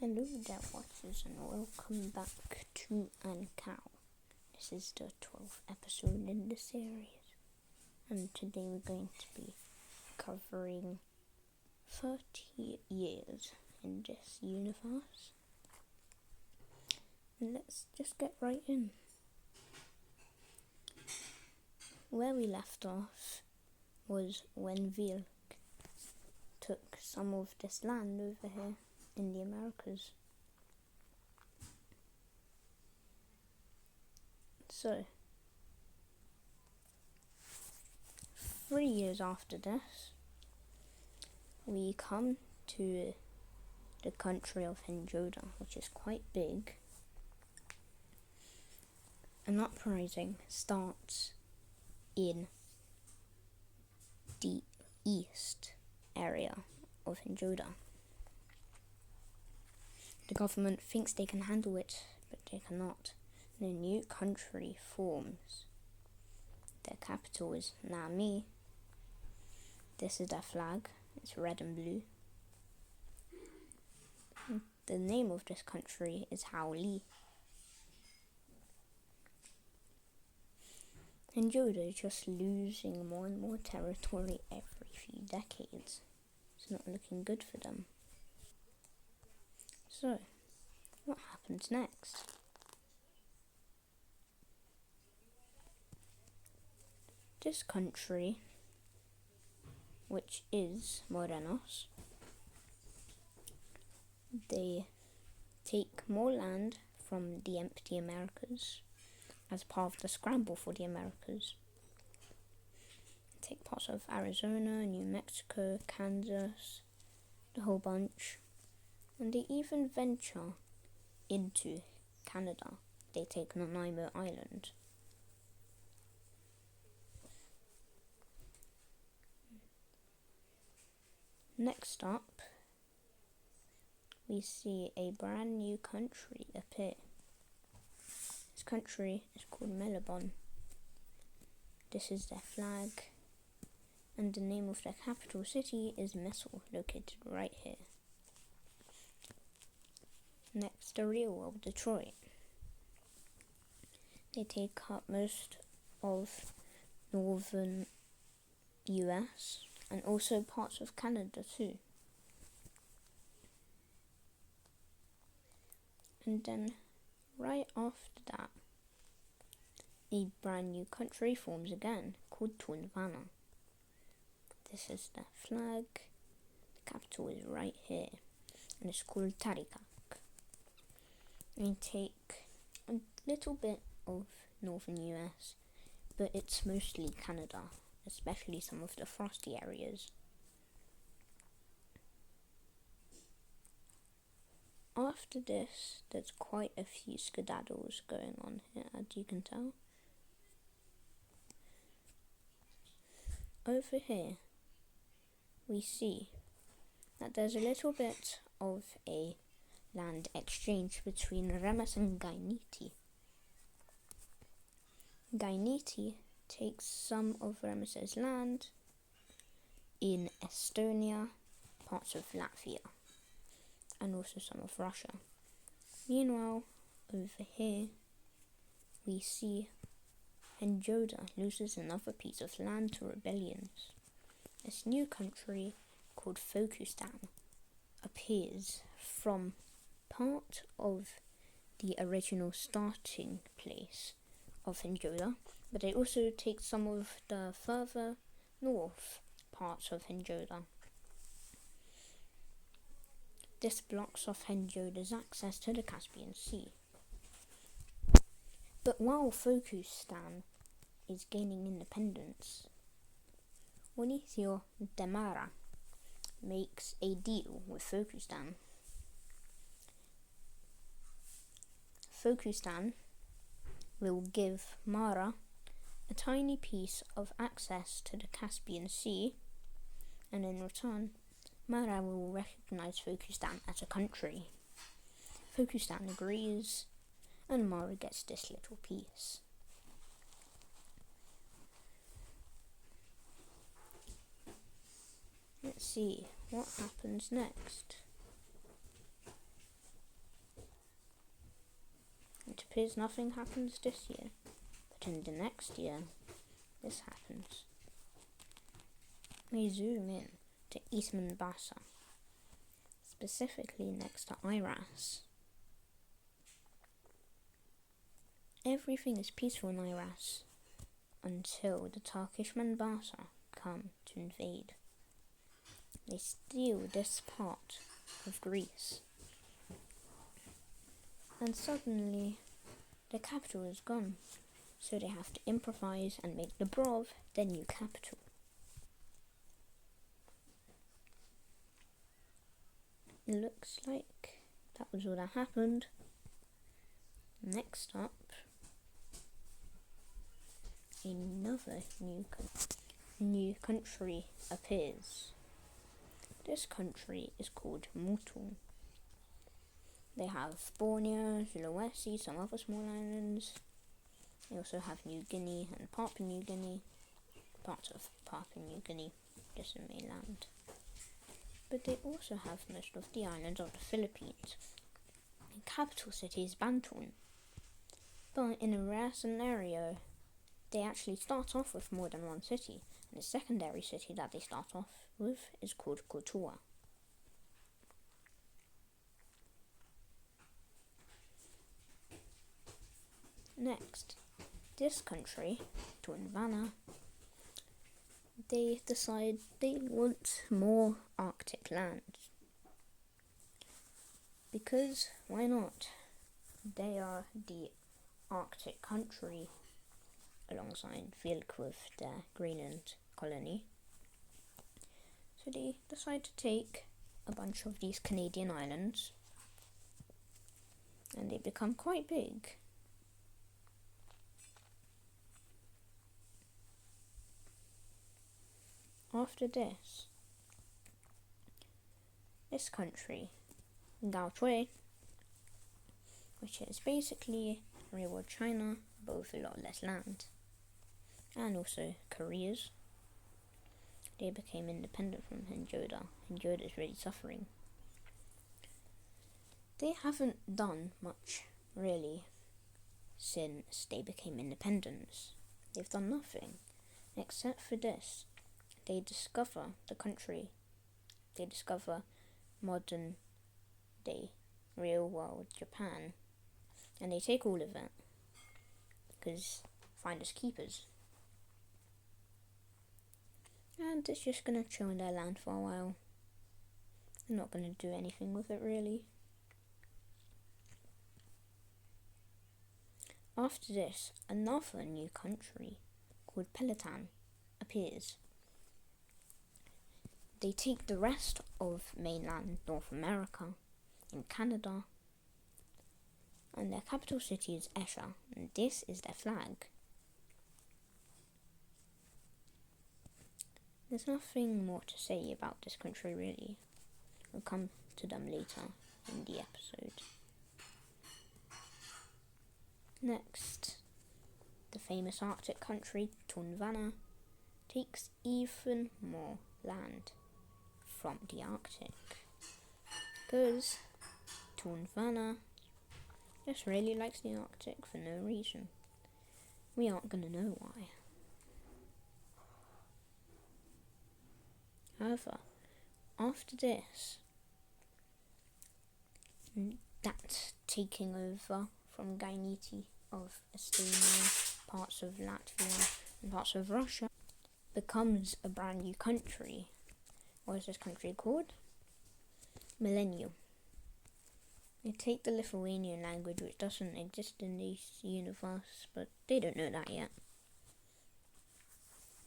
Hello there, watchers, and welcome back to ANCAL. This is the 12th episode in the series, and today we're going to be covering 30 years in this universe. And let's just get right in. Where we left off was when Vilk took some of this land over here in the Americas. So, 3 years after this, we come to the country of Henjoda, which is quite big. An uprising starts in the east area of Henjoda. The government thinks they can handle it, but they cannot. A new country forms. Their capital is Nami. This is their flag. It's red and blue. The name of this country is Haoli. Henjoda is just losing more and more territory every few decades. It's not looking good for them. So, what happens next? This country, which is Morenos, they take more land from the empty Americas as part of the scramble for the Americas. They take parts of Arizona, New Mexico, Kansas, the whole bunch. And they even venture into Canada. They take Nanaimo Island. Next up, we see a brand new country appear. This country is called Melbourne. This is their flag, and the name of their capital city is Messel, located right here. Next, the real world, Detroit. They take up most of northern US and also parts of Canada too. And then right after that, a brand new country forms again called Tundvana. This is their flag. The capital is right here, and it's called Tarikak. We take a little bit of northern US, but it's mostly Canada, especially some of the frosty areas. After this, there's quite a few skedaddles going on here, as you can tell. Over here, we see that there's a little bit of a land exchange between Remes and Gainiti. Gainiti takes some of Remes's land in Estonia, parts of Latvia, and also some of Russia. Meanwhile, over here, we see Henjoda loses another piece of land to rebellions. This new country called Focustan appears from part of the original starting place of Henjoda, but they also take some of the further north parts of Henjoda. This blocks off Henjoda's access to the Caspian Sea. But while Focustan is gaining independence, Onicio Demara makes a deal with Focustan. Focustan will give Mara a tiny piece of access to the Caspian Sea, and in return, Mara will recognize Focustan as a country. Focustan agrees, and Mara gets this little piece. Let's see what happens next. appears nothing happens this year, but in the next year, this happens. We zoom in to Eastman Bassa, specifically next to Iras. Everything is peaceful in Iras until the Turkish Manbasa come to invade. They steal this part of Greece, and suddenly the capital is gone, so they have to improvise and make Dubrov their new capital. It looks like that was all that happened. Next up, another new country appears. This country is called Mutul. They have Borneo, Sulawesi, some other small islands. They also have New Guinea and Papua New Guinea. Parts of Papua New Guinea, just the mainland. But they also have most of the islands of the Philippines. The capital city is Banton. But in a rare scenario, they actually start off with more than one city, and the secondary city that they start off with is called Kotua. Next, this country, Tuanvana, they decide they want more Arctic land. Because why not? They are the Arctic country alongside Vilk with their Greenland colony. So they decide to take a bunch of these Canadian islands, and they become quite big. After this country, Gaochuan, which is basically real world China, but with a lot less land, and also Korea's, they became independent from Henjoda. Henjoda is really suffering. They haven't done much, really, since they became independent. They've done nothing, except for this. They discover the country. They discover modern day, real world Japan, and they take all of it, because finders keepers. And it's just gonna chill in their land for a while. They're not gonna do anything with it, really. After this, another new country called Peloton appears. They take the rest of mainland North America and Canada, and their capital city is Esher, and this is their flag. There's nothing more to say about this country, really. We'll come to them later in the episode. Next, the famous Arctic country, Tuanvana, takes even more land from the Arctic, because Tuanvana just really likes the Arctic for no reason. We aren't gonna know why. However, after this, that taking over from Gainiti of Estonia, parts of Latvia and parts of Russia, becomes a brand new country. What is this country called? Millennium. They take the Lithuanian language, which doesn't exist in this universe, but they don't know that yet.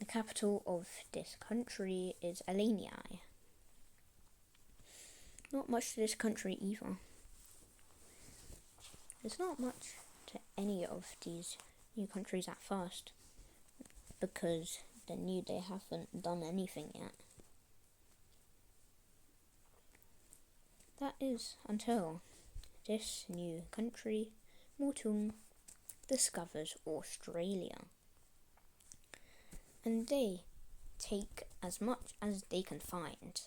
The capital of this country is Alania. Not much to this country either. There's not much to any of these new countries at first, because they're new, they haven't done anything yet. That is until this new country, Mutul, discovers Australia. And they take as much as they can find.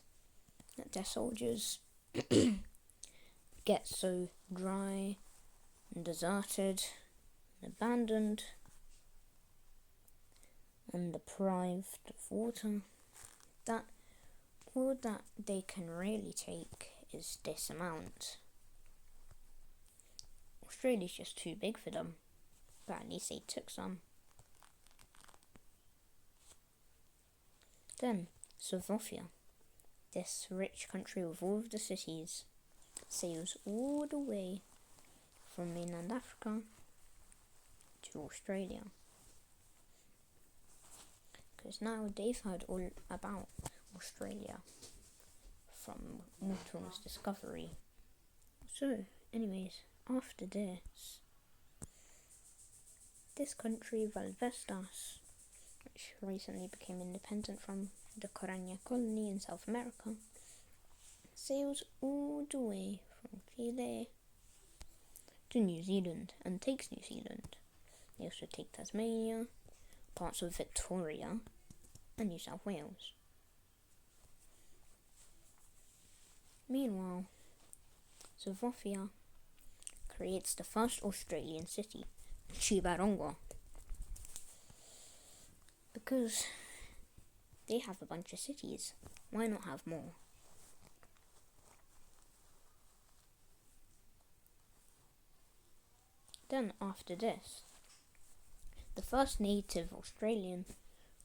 Their soldiers get so dry deserted, abandoned, and deprived of water, that all that they can really take is this amount. Australia's just too big for them, but at least they took some. Then, Slovakia, this rich country with all of the cities, sails all the way from mainland Africa to Australia. Because now they've heard all about Australia from Morton's discovery. So, anyways, after this country, Valvestas, which recently became independent from the Corania colony in South America, sails all the way from Chile to New Zealand and takes New Zealand. They also take Tasmania, parts of Victoria, and New South Wales. Meanwhile, Slovakia creates the first Australian city, Chibarongo, because they have a bunch of cities. Why not have more? Then after this, the first native Australian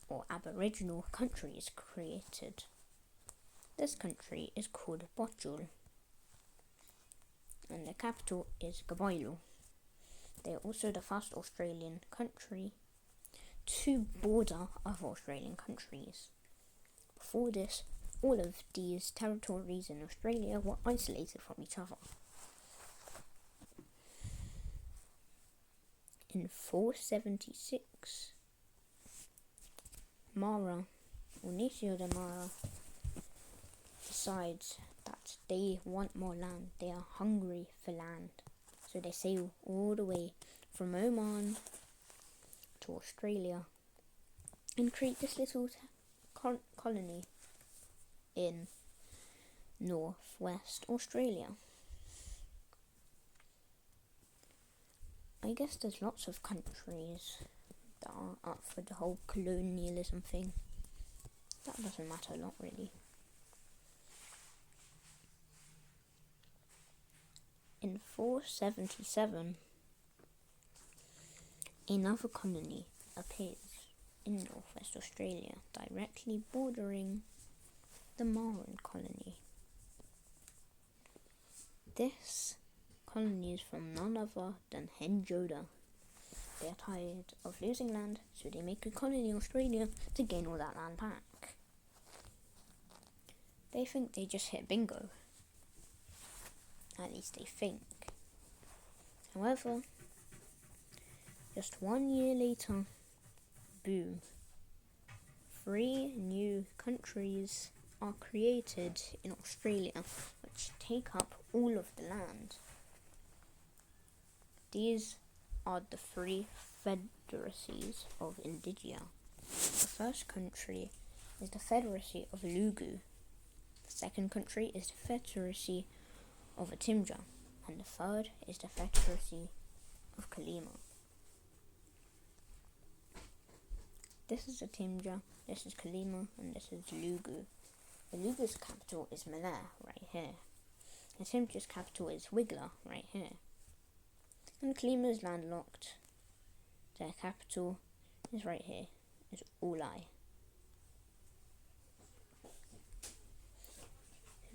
or Aboriginal country is created. This country is called Botjul, and the capital is Gaboilo. They are also the first Australian country to border other Australian countries. Before this, all of these territories in Australia were isolated from each other. In 476, Mara, or Nicio de Mara, decides that they want more land. They are hungry for land. So they sail all the way from Oman to Australia and create this little colony in northwest Australia. I guess there's lots of countries that are up for the whole colonialism thing. That doesn't matter a lot, really. In 477, another colony appears in northwest Australia, directly bordering the Maran colony. This colony is from none other than Henjoda. They are tired of losing land, so they make a colony in Australia to gain all that land back. They think they just hit bingo. At least they think. However, just 1 year later, boom, 3 new countries are created in Australia, which take up all of the land. These are the 3 federacies of Indigia. The first country is the Federacy of Lugu. The second country is the Federacy of Atimja, and the third is the Federacy of Kalima. This is Atimja, this is Kalima, and this is Lugu. The Lugu's capital is Malaya, right here. Atimja's capital is Wiggler, right here. And Kalima is landlocked. Their capital is right here, is Ulai.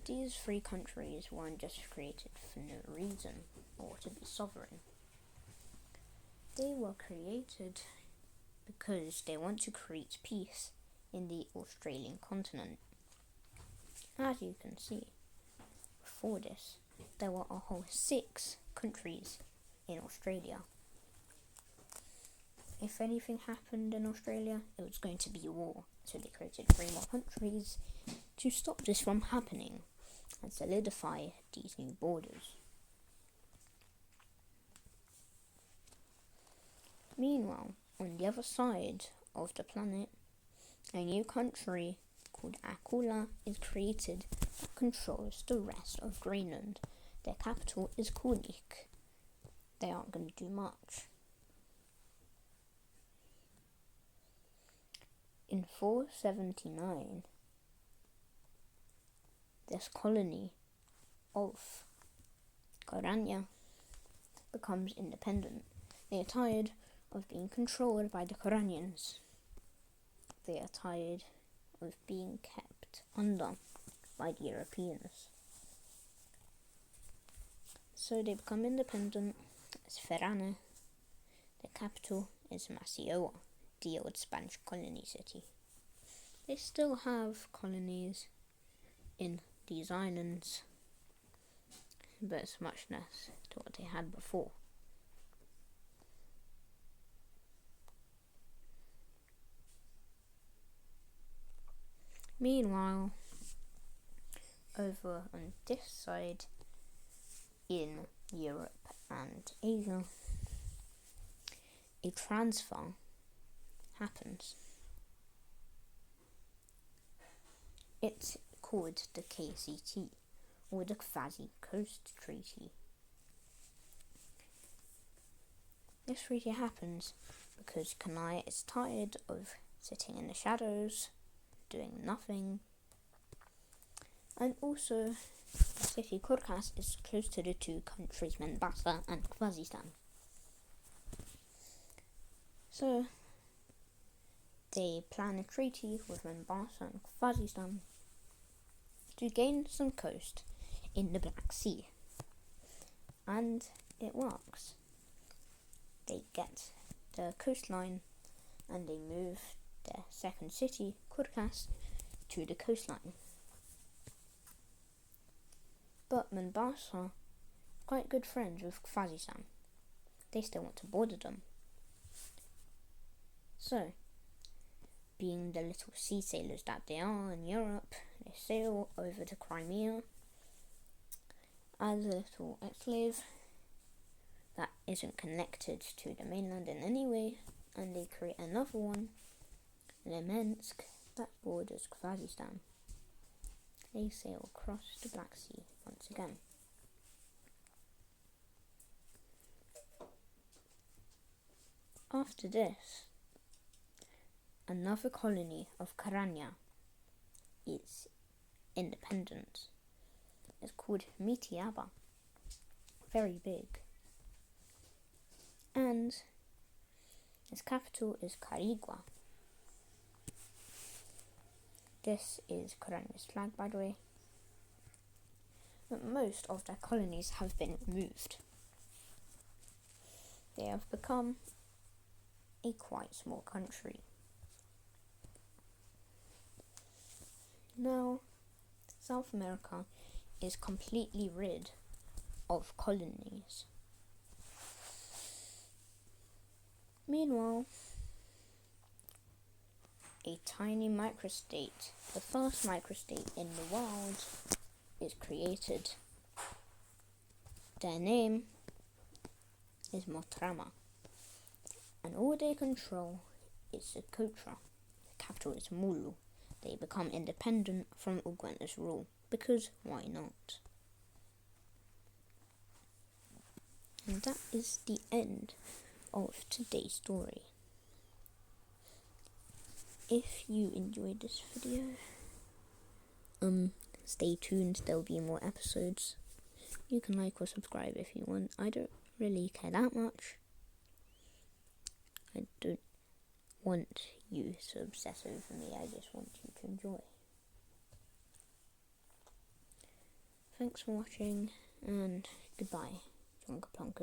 These 3 countries weren't just created for no reason or to be sovereign. They were created because they want to create peace in the Australian continent. As you can see, before this, there were a whole 6 countries in Australia. If anything happened in Australia, it was going to be a war, so they created 3 more countries to stop this from happening and solidify these new borders. Meanwhile, on the other side of the planet, a new country called Akula is created that controls the rest of Greenland. Their capital is Kunik. they aren't going to do much. In 479, this colony of Corania becomes independent. They are tired of being controlled by the Coranians. They are tired of being kept under by the Europeans. So they become independent as Ferrana. The capital is Maceió, the old Spanish colony city. They still have colonies in these islands, but it's much less to what they had before. Meanwhile, over on this side, in Europe and Asia, a transfer happens. It's called the KCT, or the Quasi Coast Treaty. This treaty happens because Kanai is tired of sitting in the shadows, doing nothing, and also the city Kurkas is close to the two countries Mombasa and Khwazistan. So they plan a treaty with Mombasa and Khwazistan to gain some coast in the Black Sea, and it works. They get the coastline and they move their second city, Kurkas, to the coastline. But Mombasa are quite good friends with Khwazistan. They still want to border them. So, being the little sea sailors that they are in Europe, they sail over to Crimea as a little ex-slave that isn't connected to the mainland in any way, and they create another one in Minsk that borders Khwazistan. They sail across the Black Sea once again. After this, another colony of Karanya is independent. It's called Mitiaba. Very big. And its capital is Carigua. This is Karanya's flag, by the way. But most of their colonies have been removed. They have become a quite small country. Now, South America is completely rid of colonies. Meanwhile, a tiny microstate, the first microstate in the world, is created. Their name is Motrama, and all they control is Socotra. The capital is Mulu. They become independent from Ugwenda's rule, because why not? And that is the end of today's story. If you enjoyed this video, stay tuned, there'll be more episodes. You can like or subscribe if you want. I don't really care that much. I don't want you to obsess over me, I just want you to enjoy. Thanks for watching, and goodbye, Jonka Plunkers.